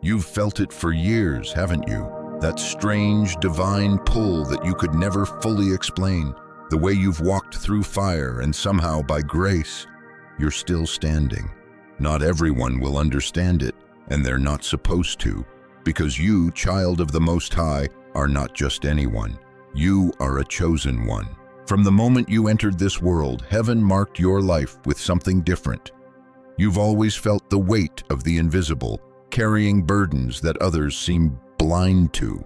You've felt it for years, haven't you? That strange, divine pull that you could never fully explain. The way you've walked through fire and somehow, by grace, you're still standing. Not everyone will understand it, and they're not supposed to, because you, child of the Most High, are not just anyone. You are a chosen one. From the moment you entered this world, heaven marked your life with something different. You've always felt the weight of the invisible, carrying burdens that others seem blind to.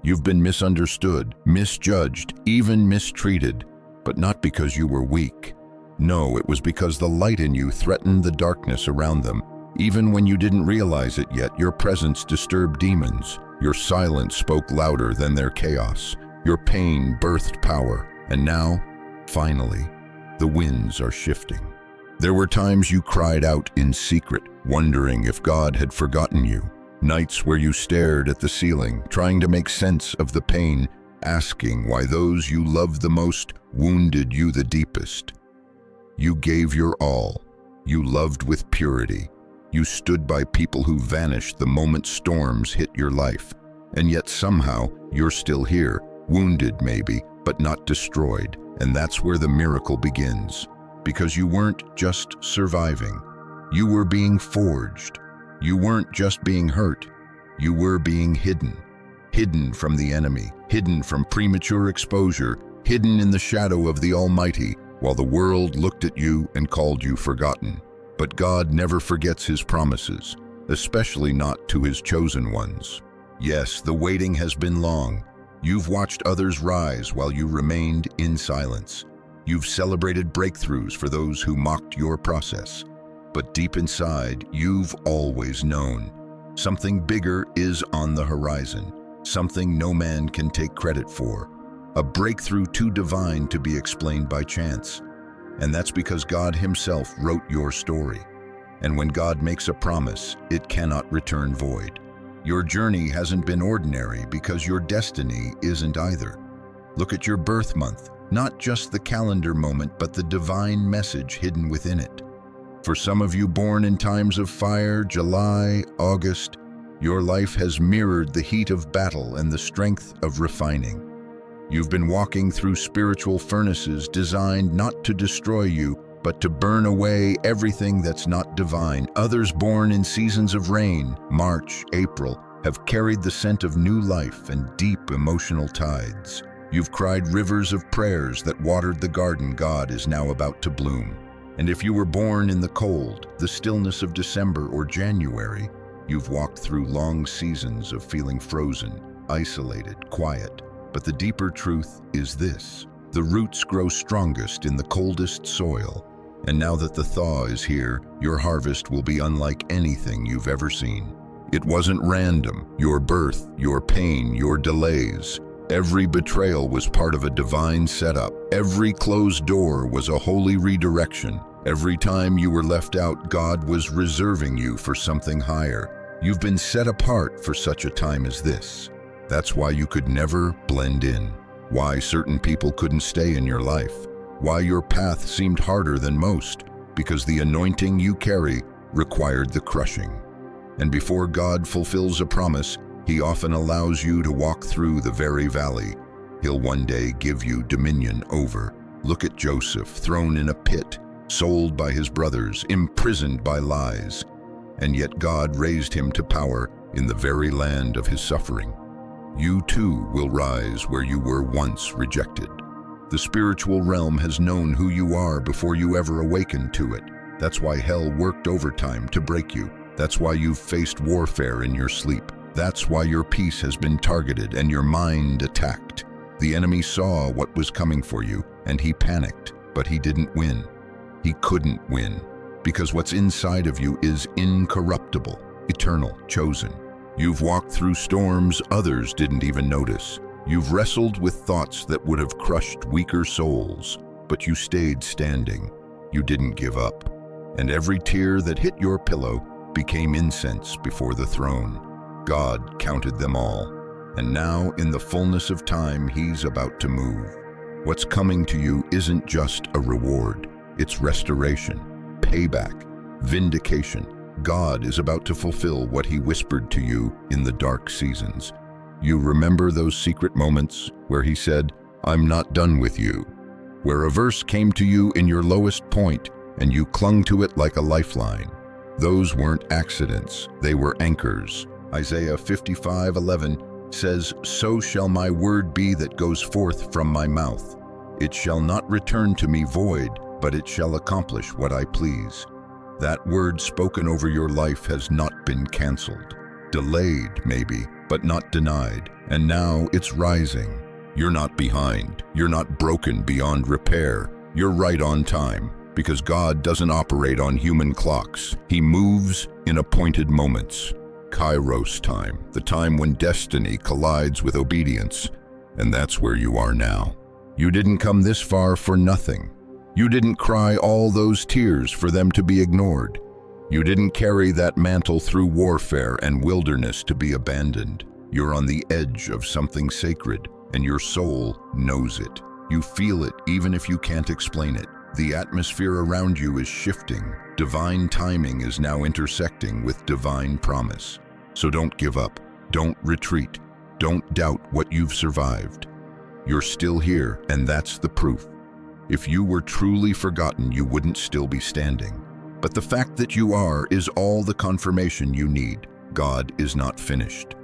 You've been misunderstood, misjudged, even mistreated, but not because you were weak. No, it was because the light in you threatened the darkness around them. Even when you didn't realize it yet, your presence disturbed demons. Your silence spoke louder than their chaos. Your pain birthed power. And now, finally, the winds are shifting. There were times you cried out in secret, wondering if God had forgotten you. Nights where you stared at the ceiling, trying to make sense of the pain, asking why those you loved the most wounded you the deepest. You gave your all. You loved with purity. You stood by people who vanished the moment storms hit your life. And yet somehow, you're still here, wounded maybe, but not destroyed. And that's where the miracle begins. Because you weren't just surviving. You were being forged. You weren't just being hurt. You were being hidden. Hidden from the enemy, hidden from premature exposure, hidden in the shadow of the Almighty, while the world looked at you and called you forgotten. But God never forgets His promises, especially not to His chosen ones. Yes, the waiting has been long. You've watched others rise while you remained in silence. You've celebrated breakthroughs for those who mocked your process. But deep inside, you've always known. Something bigger is on the horizon. Something no man can take credit for. A breakthrough too divine to be explained by chance. And that's because God Himself wrote your story. And when God makes a promise, it cannot return void. Your journey hasn't been ordinary because your destiny isn't either. Look at your birth month, not just the calendar moment, but the divine message hidden within it. For some of you born in times of fire, July, August, your life has mirrored the heat of battle and the strength of refining. You've been walking through spiritual furnaces designed not to destroy you, but to burn away everything that's not divine. Others born in seasons of rain, March, April, have carried the scent of new life and deep emotional tides. You've cried rivers of prayers that watered the garden God is now about to bloom. And if you were born in the cold, the stillness of December or January, you've walked through long seasons of feeling frozen, isolated, quiet. But the deeper truth is this: the roots grow strongest in the coldest soil. And now that the thaw is here, your harvest will be unlike anything you've ever seen. It wasn't random. Your birth, your pain, your delays. Every betrayal was part of a divine setup. Every closed door was a holy redirection. Every time you were left out, God was reserving you for something higher. You've been set apart for such a time as this. That's why you could never blend in. Why certain people couldn't stay in your life. Why your path seemed harder than most. Because the anointing you carry required the crushing. And before God fulfills a promise, He often allows you to walk through the very valley He'll one day give you dominion over. Look at Joseph, thrown in a pit, sold by his brothers, imprisoned by lies. And yet God raised him to power in the very land of his suffering. You too will rise where you were once rejected. The spiritual realm has known who you are before you ever awakened to it. That's why hell worked overtime to break you. That's why you've faced warfare in your sleep. That's why your peace has been targeted and your mind attacked. The enemy saw what was coming for you, and he panicked, but he didn't win. He couldn't win, because what's inside of you is incorruptible, eternal, chosen. You've walked through storms others didn't even notice. You've wrestled with thoughts that would have crushed weaker souls, but you stayed standing. You didn't give up. And every tear that hit your pillow became incense before the throne. God counted them all. And now, in the fullness of time, He's about to move. What's coming to you isn't just a reward. It's restoration, payback, vindication. God is about to fulfill what he whispered to you in the dark seasons. You remember those secret moments where he said, "I'm not done with you," where a verse came to you in your lowest point and you clung to it like a lifeline. Those weren't accidents, they were anchors. Isaiah 55:11 says, "So shall my word be that goes forth from my mouth. It shall not return to me void, but it shall accomplish what I please." That word spoken over your life has not been canceled. Delayed, maybe, but not denied. And now it's rising. You're not behind. You're not broken beyond repair. You're right on time, because God doesn't operate on human clocks. He moves in appointed moments. Kairos time, the time when destiny collides with obedience. And that's where you are now. You didn't come this far for nothing. You didn't cry all those tears for them to be ignored. You didn't carry that mantle through warfare and wilderness to be abandoned. You're on the edge of something sacred, and your soul knows it. You feel it even if you can't explain it. The atmosphere around you is shifting. Divine timing is now intersecting with divine promise. So don't give up. Don't retreat. Don't doubt what you've survived. You're still here, and that's the proof. If you were truly forgotten, you wouldn't still be standing. But the fact that you are is all the confirmation you need. God is not finished.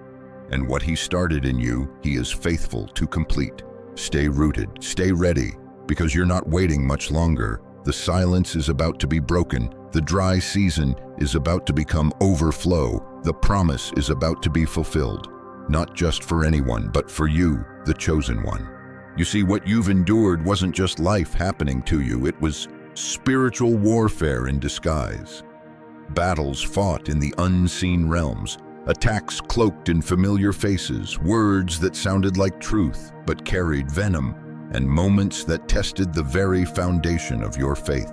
And what he started in you, he is faithful to complete. Stay rooted, stay ready, because you're not waiting much longer. The silence is about to be broken. The dry season is about to become overflow. The promise is about to be fulfilled. Not just for anyone, but for you, the chosen one. You see, what you've endured wasn't just life happening to you, it was spiritual warfare in disguise. Battles fought in the unseen realms, attacks cloaked in familiar faces, words that sounded like truth but carried venom, and moments that tested the very foundation of your faith.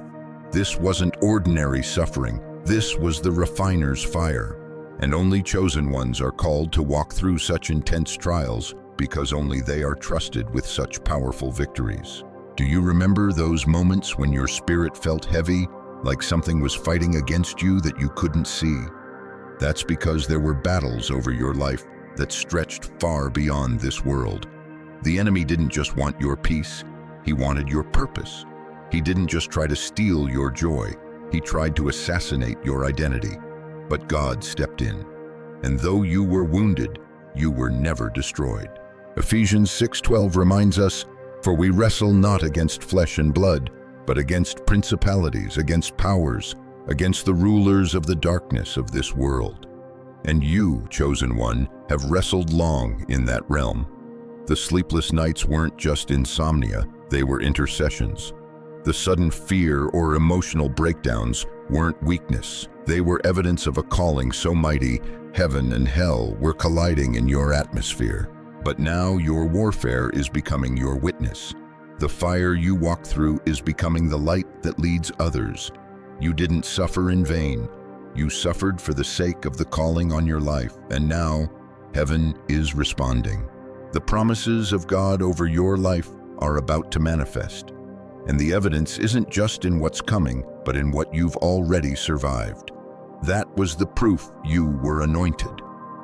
This wasn't ordinary suffering, this was the refiner's fire. And only chosen ones are called to walk through such intense trials, because only they are trusted with such powerful victories. Do you remember those moments when your spirit felt heavy, like something was fighting against you that you couldn't see? That's because there were battles over your life that stretched far beyond this world. The enemy didn't just want your peace, he wanted your purpose. He didn't just try to steal your joy, he tried to assassinate your identity. But God stepped in, and though you were wounded, you were never destroyed. Ephesians 6:12 reminds us, "For we wrestle not against flesh and blood, but against principalities, against powers, against the rulers of the darkness of this world." And you, chosen one, have wrestled long in that realm. The sleepless nights weren't just insomnia, they were intercessions. The sudden fear or emotional breakdowns weren't weakness. They were evidence of a calling so mighty, heaven and hell were colliding in your atmosphere. But now your warfare is becoming your witness. The fire you walk through is becoming the light that leads others. You didn't suffer in vain. You suffered for the sake of the calling on your life, and now heaven is responding. The promises of God over your life are about to manifest. And the evidence isn't just in what's coming, but in what you've already survived. That was the proof you were anointed.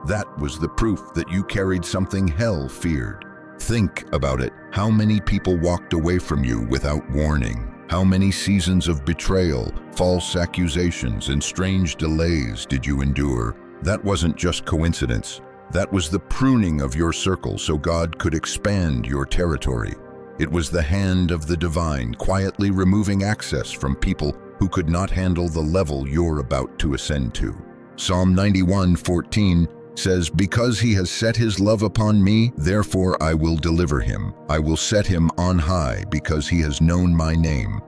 That was the proof that you carried something hell feared. Think about it. How many people walked away from you without warning? How many seasons of betrayal, false accusations, and strange delays did you endure? That wasn't just coincidence. That was the pruning of your circle so God could expand your territory. It was the hand of the divine quietly removing access from people who could not handle the level you're about to ascend to. Psalm 91:14 says, "Because he has set his love upon me, therefore I will deliver him. I will set him on high because he has known my name."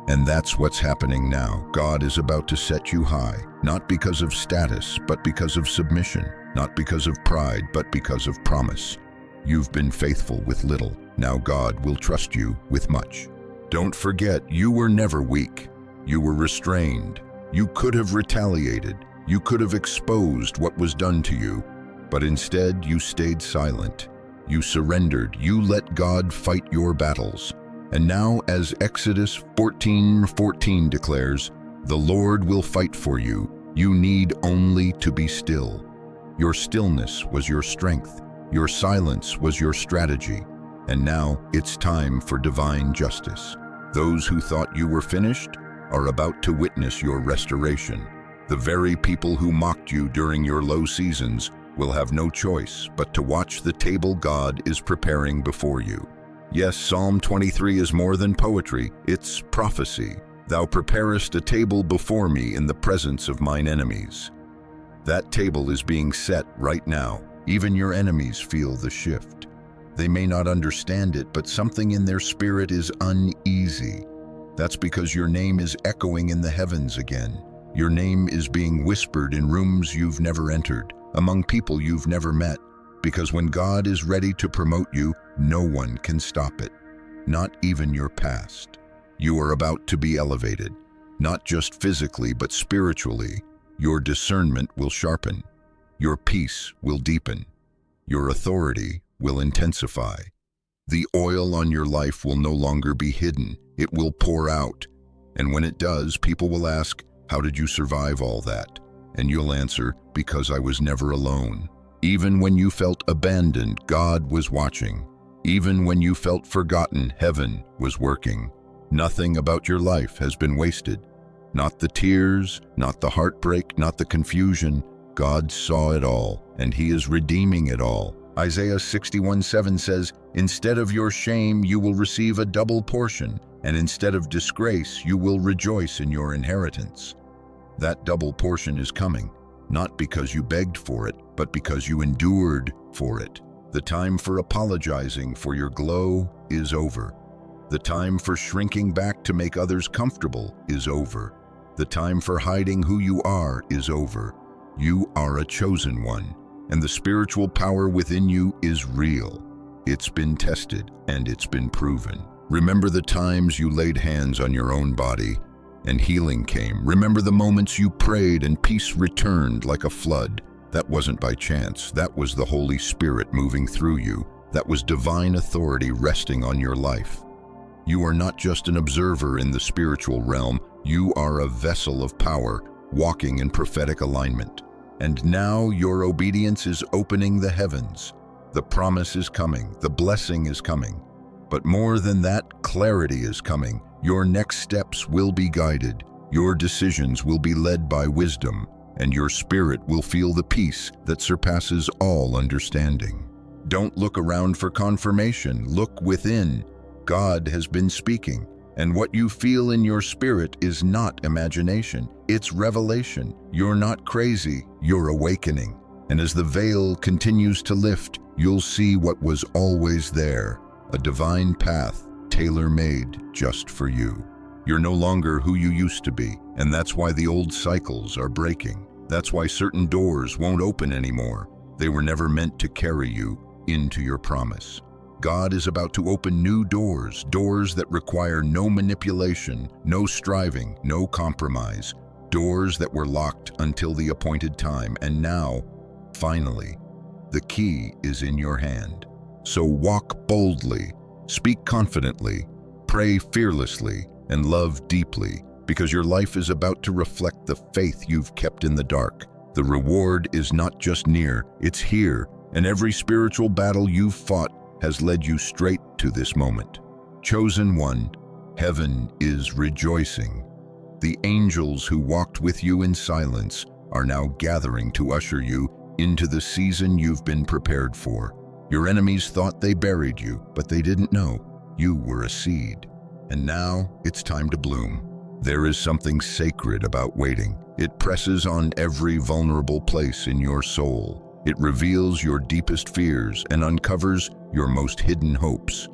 And that's what's happening now. God is about to set you high, not because of status, but because of submission, not because of pride, but because of promise. You've been faithful with little. Now God will trust you with much. Don't forget, you were never weak. You were restrained. You could have retaliated. You could have exposed what was done to you, but instead you stayed silent. You surrendered. You let God fight your battles. And now, as Exodus 14:14 declares, "The Lord will fight for you. You need only to be still. Your stillness was your strength. Your silence was your strategy. And now it's time for divine justice. Those who thought you were finished are about to witness your restoration. The very people who mocked you during your low seasons will have no choice but to watch the table God is preparing before you. Yes, Psalm 23 is more than poetry, it's prophecy. Thou preparest a table before me in the presence of mine enemies. That table is being set right now. Even your enemies feel the shift. They may not understand it, but something in their spirit is uneasy. That's because your name is echoing in the heavens again. Your name is being whispered in rooms you've never entered, among people you've never met, because when God is ready to promote you, no one can stop it, not even your past. You are about to be elevated, not just physically but spiritually. Your discernment will sharpen, your peace will deepen, your authority will intensify. The oil on your life will no longer be hidden, it will pour out. And when it does, people will ask, "How did you survive all that?" And you'll answer, "Because I was never alone." Even when you felt abandoned, God was watching. Even when you felt forgotten, heaven was working. Nothing about your life has been wasted. Not the tears, not the heartbreak, not the confusion. God saw it all, and He is redeeming it all. Isaiah 61:7 says, "Instead of your shame, you will receive a double portion, and instead of disgrace, you will rejoice in your inheritance." That double portion is coming, not because you begged for it, but because you endured for it. The time for apologizing for your glow is over. The time for shrinking back to make others comfortable is over. The time for hiding who you are is over. You are a chosen one, and the spiritual power within you is real. It's been tested, and it's been proven. Remember the times you laid hands on your own body and healing came. Remember the moments you prayed and peace returned like a flood. That wasn't by chance. That was the Holy Spirit moving through you. That was divine authority resting on your life. You are not just an observer in the spiritual realm. You are a vessel of power, walking in prophetic alignment. And now your obedience is opening the heavens. The promise is coming. The blessing is coming. But more than that, clarity is coming. Your next steps will be guided. Your decisions will be led by wisdom, and your spirit will feel the peace that surpasses all understanding. Don't look around for confirmation. Look within. God has been speaking, and what you feel in your spirit is not imagination. It's revelation. You're not crazy. You're awakening. And as the veil continues to lift, you'll see what was always there, a divine path tailor-made just for you. You're no longer who you used to be, and that's why the old cycles are breaking. That's why certain doors won't open anymore. They were never meant to carry you into your promise. God is about to open new doors, doors that require no manipulation, no striving, no compromise, doors that were locked until the appointed time. And now, finally, the key is in your hand. So walk boldly, speak confidently, pray fearlessly, and love deeply, because your life is about to reflect the faith you've kept in the dark. The reward is not just near, it's here, and every spiritual battle you've fought has led you straight to this moment. Chosen one, heaven is rejoicing. The angels who walked with you in silence are now gathering to usher you into the season you've been prepared for. Your enemies thought they buried you, but they didn't know you were a seed. And now it's time to bloom. There is something sacred about waiting. It presses on every vulnerable place in your soul. It reveals your deepest fears and uncovers your most hidden hopes.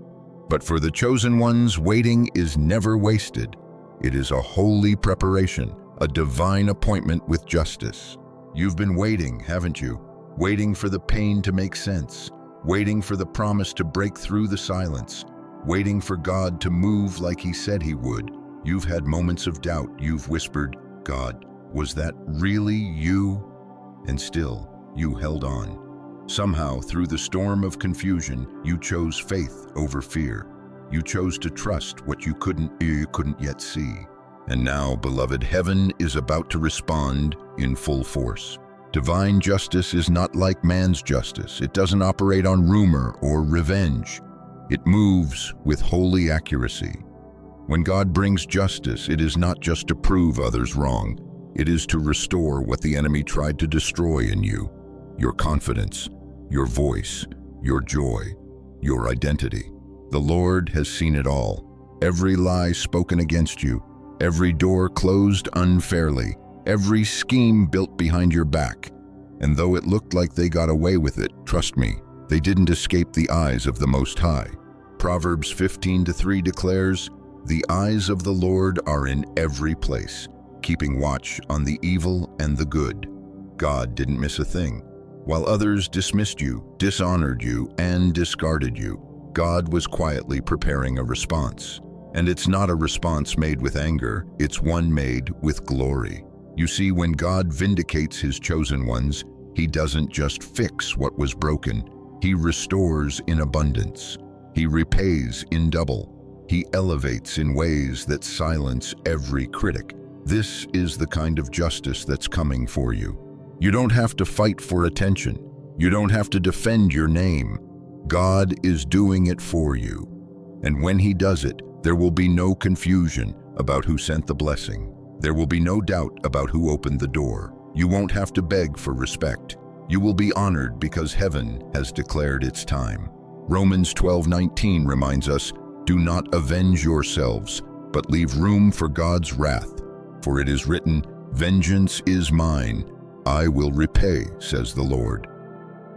But for the chosen ones, waiting is never wasted. It is a holy preparation, a divine appointment with justice. You've been waiting, haven't you? Waiting for the pain to make sense. Waiting for the promise to break through the silence. Waiting for God to move like He said He would. You've had moments of doubt. You've whispered, "God, was that really you?" And still, you held on. Somehow, through the storm of confusion, you chose faith over fear. You chose to trust what you couldn't yet see. And now, beloved, heaven is about to respond in full force. Divine justice is not like man's justice. It doesn't operate on rumor or revenge. It moves with holy accuracy. When God brings justice, it is not just to prove others wrong. It is to restore what the enemy tried to destroy in you: your confidence, your voice, your joy, your identity. The Lord has seen it all. Every lie spoken against you, every door closed unfairly, every scheme built behind your back. And though it looked like they got away with it, trust me, they didn't escape the eyes of the Most High. Proverbs 15:3 declares, "The eyes of the Lord are in every place, keeping watch on the evil and the good." God didn't miss a thing. While others dismissed you, dishonored you, and discarded you, God was quietly preparing a response. And it's not a response made with anger, it's one made with glory. You see, when God vindicates His chosen ones, He doesn't just fix what was broken. He restores in abundance. He repays in double. He elevates in ways that silence every critic. This is the kind of justice that's coming for you. You don't have to fight for attention. You don't have to defend your name. God is doing it for you. And when He does it, there will be no confusion about who sent the blessing. There will be no doubt about who opened the door. You won't have to beg for respect. You will be honored because heaven has declared its time. Romans 12:19 reminds us, "Do not avenge yourselves, but leave room for God's wrath. For it is written, 'Vengeance is mine, I will repay,' says the Lord."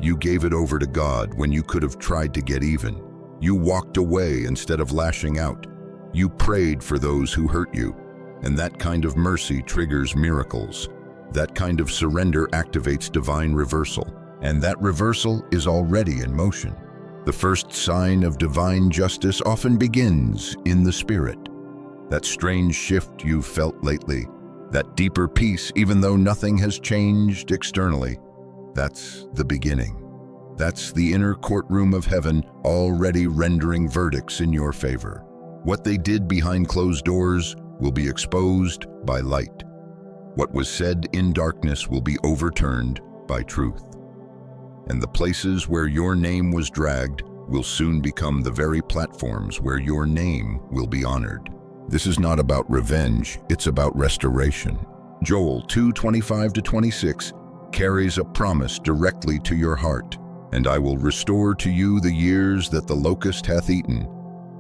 You gave it over to God when you could have tried to get even. You walked away instead of lashing out. You prayed for those who hurt you. And that kind of mercy triggers miracles. That kind of surrender activates divine reversal. And that reversal is already in motion. The first sign of divine justice often begins in the spirit. That strange shift you've felt lately, that deeper peace even though nothing has changed externally, that's the beginning. That's the inner courtroom of heaven already rendering verdicts in your favor. What they did behind closed doors will be exposed by light. What was said in darkness will be overturned by truth. And the places where your name was dragged will soon become the very platforms where your name will be honored. This is not about revenge, it's about restoration. Joel 2:25-26 carries a promise directly to your heart. "And I will restore to you the years that the locust hath eaten,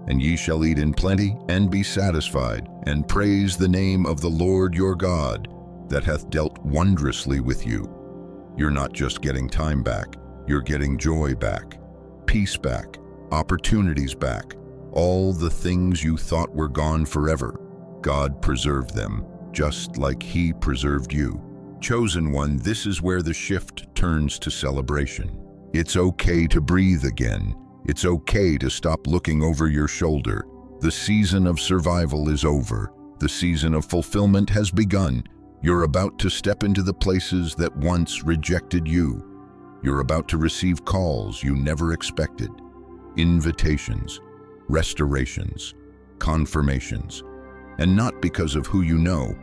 and ye shall eat in plenty and be satisfied, and praise the name of the Lord your God, that hath dealt wondrously with you." You're not just getting time back, you're getting joy back, peace back, opportunities back. All the things you thought were gone forever, God preserved them, just like He preserved you. Chosen one, this is where the shift turns to celebration. It's okay to breathe again. It's okay to stop looking over your shoulder. The season of survival is over. The season of fulfillment has begun. You're about to step into the places that once rejected you. You're about to receive calls you never expected, invitations, restorations, confirmations, and not because of who you know,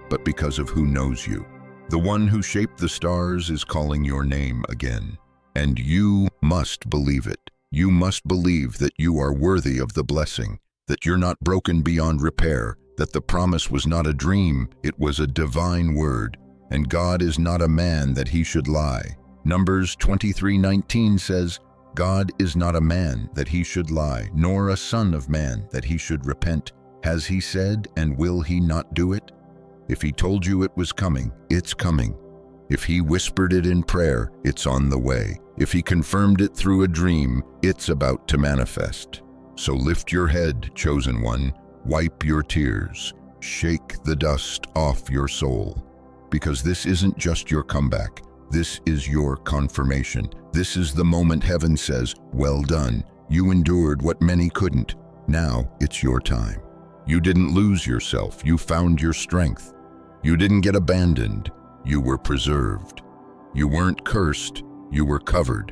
but because of who knows you. The one who shaped the stars is calling your name again, and you must believe it. You must believe that you are worthy of the blessing, that you're not broken beyond repair, that the promise was not a dream, it was a divine word, and God is not a man that He should lie. Numbers 23:19 says, "God is not a man that He should lie, nor a son of man that He should repent. Has He said, and will He not do it? If He told you it was coming, it's coming. If He whispered it in prayer, it's on the way. If He confirmed it through a dream, it's about to manifest." So lift your head, chosen one, wipe your tears, shake the dust off your soul, because this isn't just your comeback. This is your confirmation. This is the moment heaven says, "Well done. You endured what many couldn't. Now it's your time." You didn't lose yourself. You found your strength. You didn't get abandoned. You were preserved. You weren't cursed. You were covered.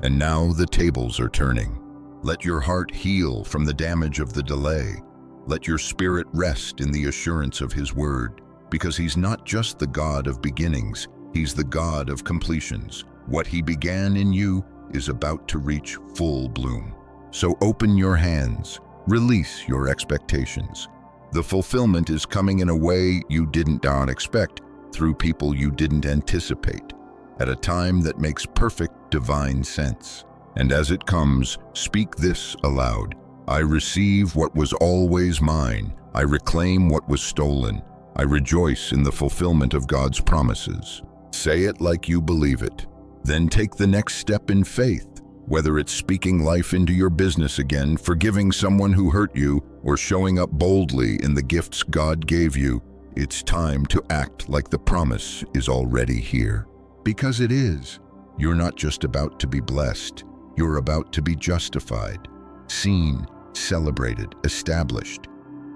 And now the tables are turning. Let your heart heal from the damage of the delay. Let your spirit rest in the assurance of His word, because He's not just the God of beginnings, He's the God of completions. What He began in you is about to reach full bloom. So open your hands, release your expectations. The fulfillment is coming in a way you didn't expect, through people you didn't anticipate, at a time that makes perfect divine sense. And as it comes, speak this aloud: I receive what was always mine. I reclaim what was stolen. I rejoice in the fulfillment of God's promises. Say it like you believe it. Then take the next step in faith, whether it's speaking life into your business again, forgiving someone who hurt you, or showing up boldly in the gifts God gave you. It's time to act like the promise is already here. Because it is. You're not just about to be blessed. You're about to be justified, seen, celebrated, established.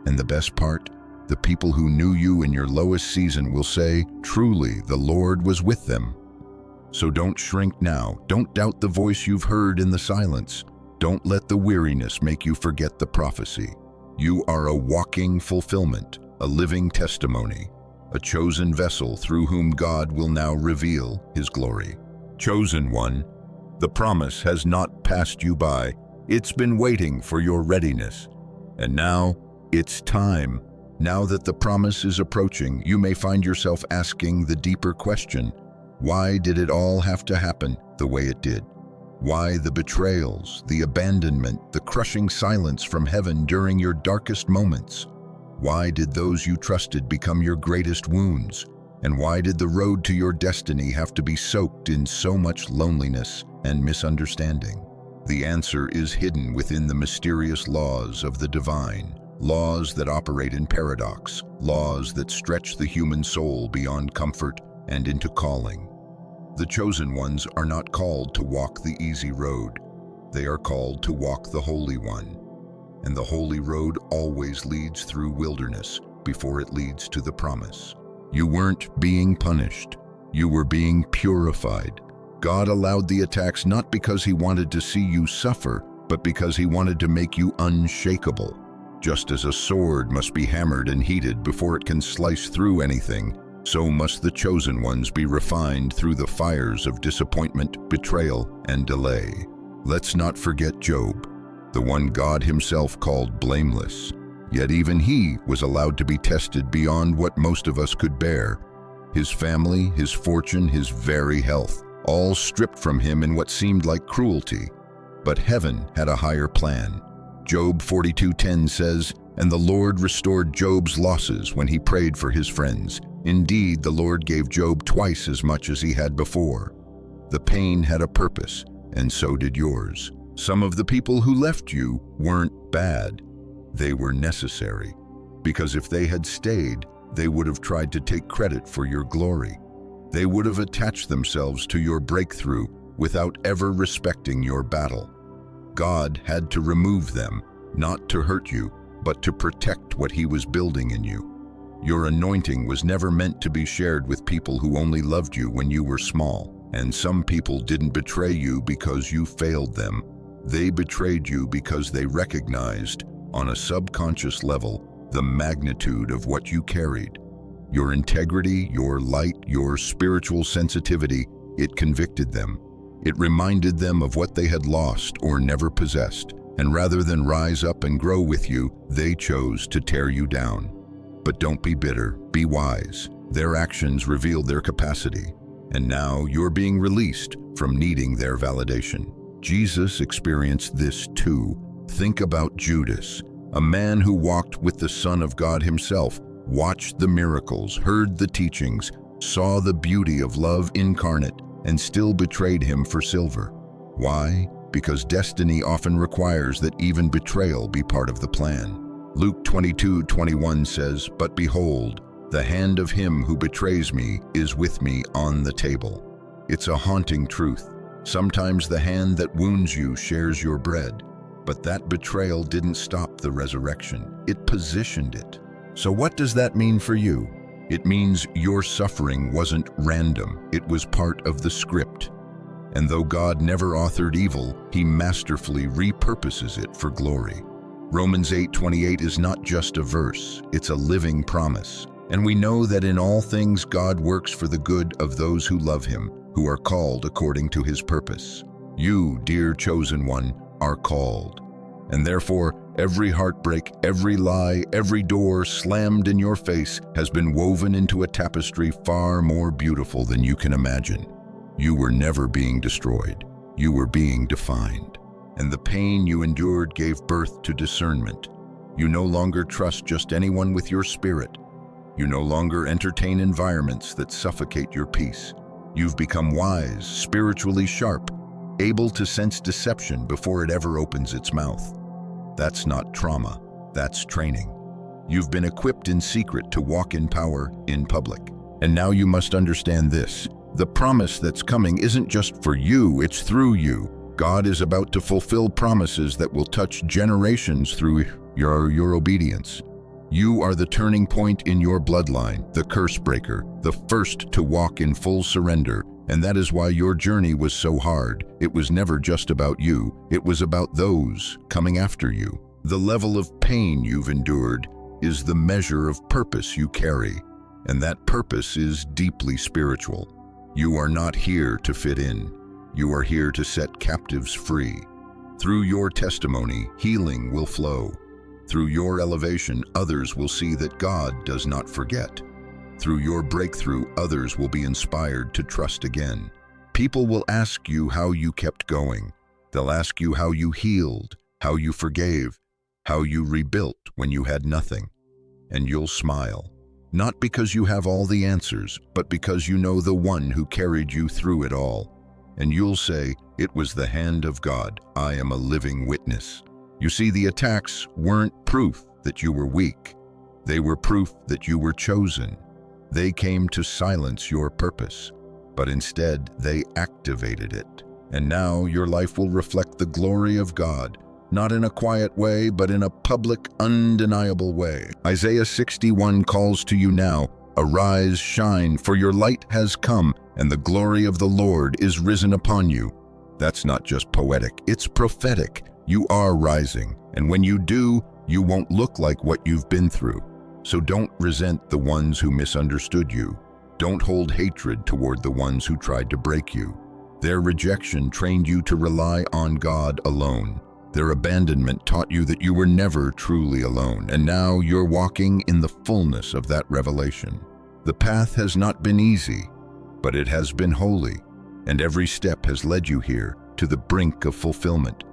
And the best part? The people who knew you in your lowest season will say, truly, the Lord was with them. So don't shrink now. Don't doubt the voice you've heard in the silence. Don't let the weariness make you forget the prophecy. You are a walking fulfillment, a living testimony, a chosen vessel through whom God will now reveal His glory. Chosen one, the promise has not passed you by. It's been waiting for your readiness. And now, it's time. Now that the promise is approaching, you may find yourself asking the deeper question: why did it all have to happen the way it did? Why the betrayals, the abandonment, the crushing silence from heaven during your darkest moments? Why did those you trusted become your greatest wounds? And why did the road to your destiny have to be soaked in so much loneliness and misunderstanding? The answer is hidden within the mysterious laws of the divine, laws that operate in paradox, laws that stretch the human soul beyond comfort and into calling. The chosen ones are not called to walk the easy road. They are called to walk the holy one. And the holy road always leads through wilderness before it leads to the promise. You weren't being punished. You were being purified. God allowed the attacks not because He wanted to see you suffer, but because He wanted to make you unshakable. Just as a sword must be hammered and heated before it can slice through anything, so must the chosen ones be refined through the fires of disappointment, betrayal, and delay. Let's not forget Job, the one God Himself called blameless. Yet even he was allowed to be tested beyond what most of us could bear. His family, his fortune, his very health, all stripped from him in what seemed like cruelty. But heaven had a higher plan. Job 42:10 says, "And the Lord restored Job's losses when he prayed for his friends. Indeed, the Lord gave Job twice as much as he had before." The pain had a purpose, and so did yours. Some of the people who left you weren't bad. They were necessary. Because if they had stayed, they would have tried to take credit for your glory. They would have attached themselves to your breakthrough without ever respecting your battle. God had to remove them, not to hurt you, but to protect what He was building in you. Your anointing was never meant to be shared with people who only loved you when you were small. And some people didn't betray you because you failed them. They betrayed you because they recognized, on a subconscious level, the magnitude of what you carried. Your integrity, your light, your spiritual sensitivity, it convicted them. It reminded them of what they had lost or never possessed. And rather than rise up and grow with you, they chose to tear you down. But don't be bitter, be wise. Their actions revealed their capacity. And now you're being released from needing their validation. Jesus experienced this too. Think about Judas, a man who walked with the Son of God Himself, watched the miracles, heard the teachings, saw the beauty of love incarnate, and still betrayed Him for silver. Why? Because destiny often requires that even betrayal be part of the plan. Luke 22:21 says, "But behold, the hand of him who betrays me is with me on the table." It's a haunting truth. Sometimes the hand that wounds you shares your bread. But that betrayal didn't stop the resurrection. It positioned it. So what does that mean for you? It means your suffering wasn't random. It was part of the script. And though God never authored evil, He masterfully repurposes it for glory. Romans 8:28 is not just a verse, it's a living promise. And we know that in all things God works for the good of those who love him, who are called according to his purpose. You, dear chosen one, are called. And therefore, every heartbreak, every lie, every door slammed in your face has been woven into a tapestry far more beautiful than you can imagine. You were never being destroyed. You were being defined. And the pain you endured gave birth to discernment. You no longer trust just anyone with your spirit. You no longer entertain environments that suffocate your peace. You've become wise, spiritually sharp, able to sense deception before it ever opens its mouth. That's not trauma, that's training. You've been equipped in secret to walk in power in public. And now you must understand this. The promise that's coming isn't just for you, it's through you. God is about to fulfill promises that will touch generations through your obedience. You are the turning point in your bloodline, the curse breaker, the first to walk in full surrender. And that is why your journey was so hard. It was never just about you, it was about those coming after you. The level of pain you've endured is the measure of purpose you carry, and that purpose is deeply spiritual. You are not here to fit in. You are here to set captives free. Through your testimony, healing will flow. Through your elevation, others will see that God does not forget. Through your breakthrough, others will be inspired to trust again. People will ask you how you kept going. They'll ask you how you healed, how you forgave, how you rebuilt when you had nothing. And you'll smile. Not because you have all the answers, but because you know the one who carried you through it all. And you'll say, "It was the hand of God. I am a living witness." You see, the attacks weren't proof that you were weak. They were proof that you were chosen. They came to silence your purpose, but instead they activated it. And now your life will reflect the glory of God, not in a quiet way, but in a public, undeniable way. Isaiah 61 calls to you now, "Arise, shine, for your light has come, and the glory of the Lord is risen upon you." That's not just poetic, it's prophetic. You are rising, and when you do, you won't look like what you've been through. So don't resent the ones who misunderstood you. Don't hold hatred toward the ones who tried to break you. Their rejection trained you to rely on God alone. Their abandonment taught you that you were never truly alone, and now you're walking in the fullness of that revelation. The path has not been easy, but it has been holy, and every step has led you here to the brink of fulfillment.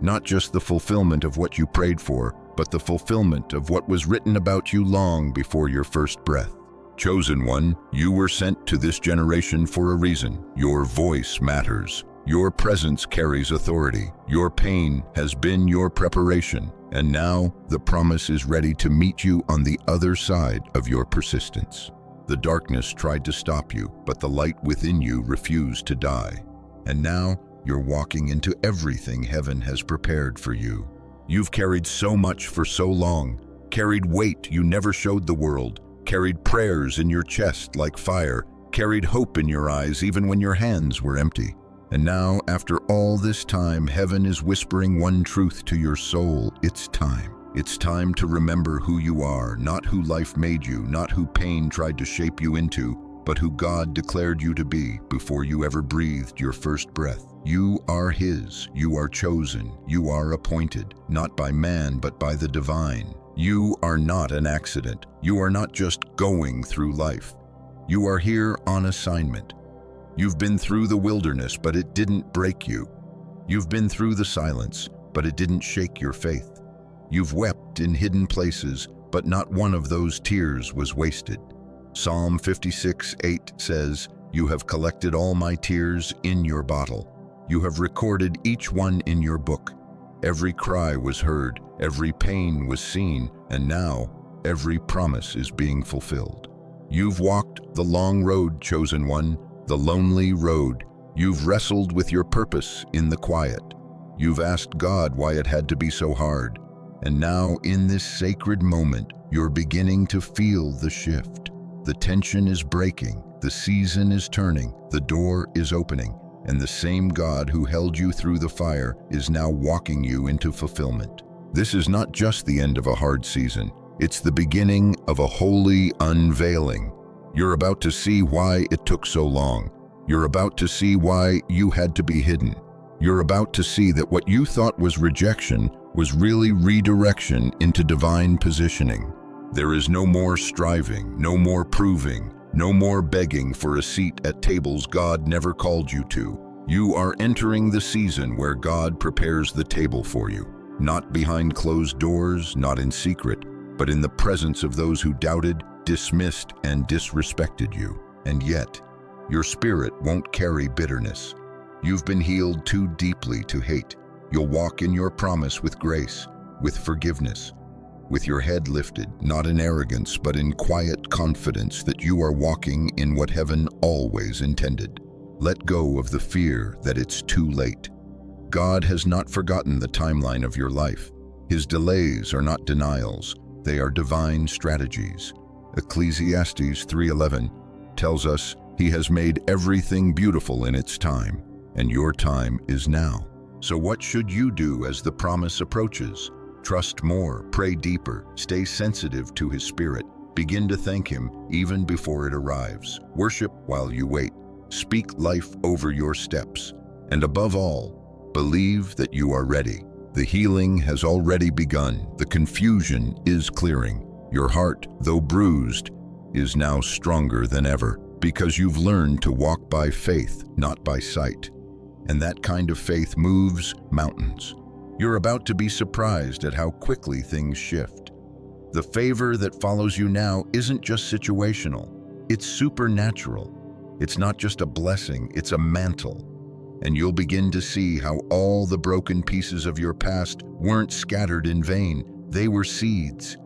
Not just the fulfillment of what you prayed for, but the fulfillment of what was written about you long before your first breath. Chosen one, you were sent to this generation for a reason. Your voice matters. Your presence carries authority. Your pain has been your preparation, and now the promise is ready to meet you on the other side of your persistence. The darkness tried to stop you, but the light within you refused to die. And now you're walking into everything heaven has prepared for you. You've carried so much for so long, carried weight you never showed the world, carried prayers in your chest like fire, carried hope in your eyes even when your hands were empty. And now, after all this time, heaven is whispering one truth to your soul. It's time. It's time to remember who you are, not who life made you, not who pain tried to shape you into, but who God declared you to be before you ever breathed your first breath. You are His. You are chosen. You are appointed, not by man, but by the divine. You are not an accident. You are not just going through life. You are here on assignment. You've been through the wilderness, but it didn't break you. You've been through the silence, but it didn't shake your faith. You've wept in hidden places, but not one of those tears was wasted. Psalm 56:8 says, "You have collected all my tears in your bottle. You have recorded each one in your book. Every cry was heard, every pain was seen, and now every promise is being fulfilled." You've walked the long road, chosen one, the lonely road. You've wrestled with your purpose in the quiet. You've asked God why it had to be so hard. And now, in this sacred moment, you're beginning to feel the shift. The tension is breaking, the season is turning, the door is opening, and the same God who held you through the fire is now walking you into fulfillment. This is not just the end of a hard season. It's the beginning of a holy unveiling. You're about to see why it took so long. You're about to see why you had to be hidden. You're about to see that what you thought was rejection was really redirection into divine positioning. There is no more striving, no more proving, no more begging for a seat at tables God never called you to. You are entering the season where God prepares the table for you, not behind closed doors, not in secret, but in the presence of those who doubted, dismissed, and disrespected you. And yet, your spirit won't carry bitterness. You've been healed too deeply to hate. You'll walk in your promise with grace, with forgiveness, with your head lifted, not in arrogance, but in quiet confidence that you are walking in what heaven always intended. Let go of the fear that it's too late. God has not forgotten the timeline of your life. His delays are not denials, they are divine strategies. Ecclesiastes 3:11 tells us He has made everything beautiful in its time, and your time is now. So what should you do as the promise approaches? Trust more, pray deeper, stay sensitive to His Spirit. Begin to thank Him even before it arrives. Worship while you wait. Speak life over your steps. And above all, believe that you are ready. The healing has already begun. The confusion is clearing. Your heart, though bruised, is now stronger than ever because you've learned to walk by faith, not by sight. And that kind of faith moves mountains. You're about to be surprised at how quickly things shift. The favor that follows you now isn't just situational, it's supernatural. It's not just a blessing, it's a mantle. And you'll begin to see how all the broken pieces of your past weren't scattered in vain. They were seeds.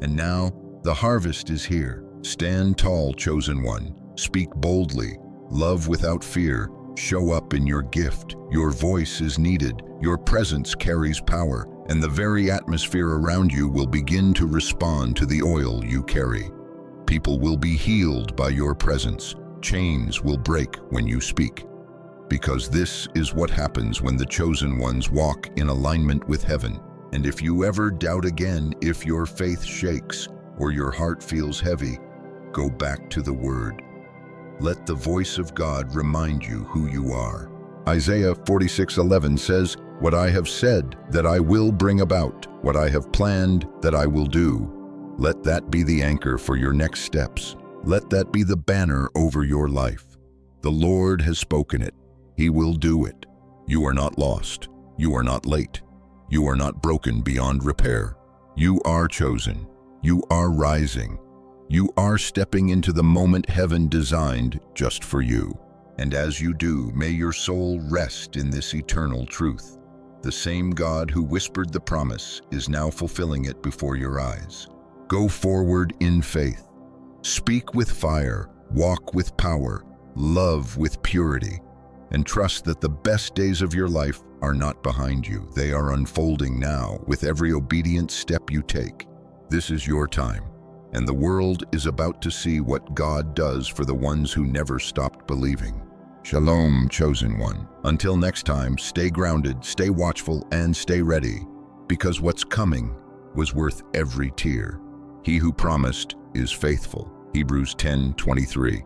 And now, the harvest is here. Stand tall, chosen one. Speak boldly. Love without fear. Show up in your gift. Your voice is needed. Your presence carries power. And the very atmosphere around you will begin to respond to the oil you carry. People will be healed by your presence. Chains will break when you speak. Because this is what happens when the chosen ones walk in alignment with heaven. And if you ever doubt again, if your faith shakes or your heart feels heavy, go back to the Word. Let the voice of God remind you who you are. Isaiah 46:11 says, "What I have said that I will bring about, what I have planned that I will do." Let that be the anchor for your next steps. Let that be the banner over your life. The Lord has spoken it. He will do it. You are not lost. You are not late. You are not broken beyond repair. You are chosen. You are rising. You are stepping into the moment heaven designed just for you. And as you do, may your soul rest in this eternal truth. The same God who whispered the promise is now fulfilling it before your eyes. Go forward in faith. Speak with fire, walk with power, love with purity, and trust that the best days of your life are not behind you. They are unfolding now with every obedient step you take. This is your time, and the world is about to see what God does for the ones who never stopped believing. Shalom, chosen one. Until next time, stay grounded, stay watchful, and stay ready, because what's coming was worth every tear. He who promised is faithful. Hebrews 10:23.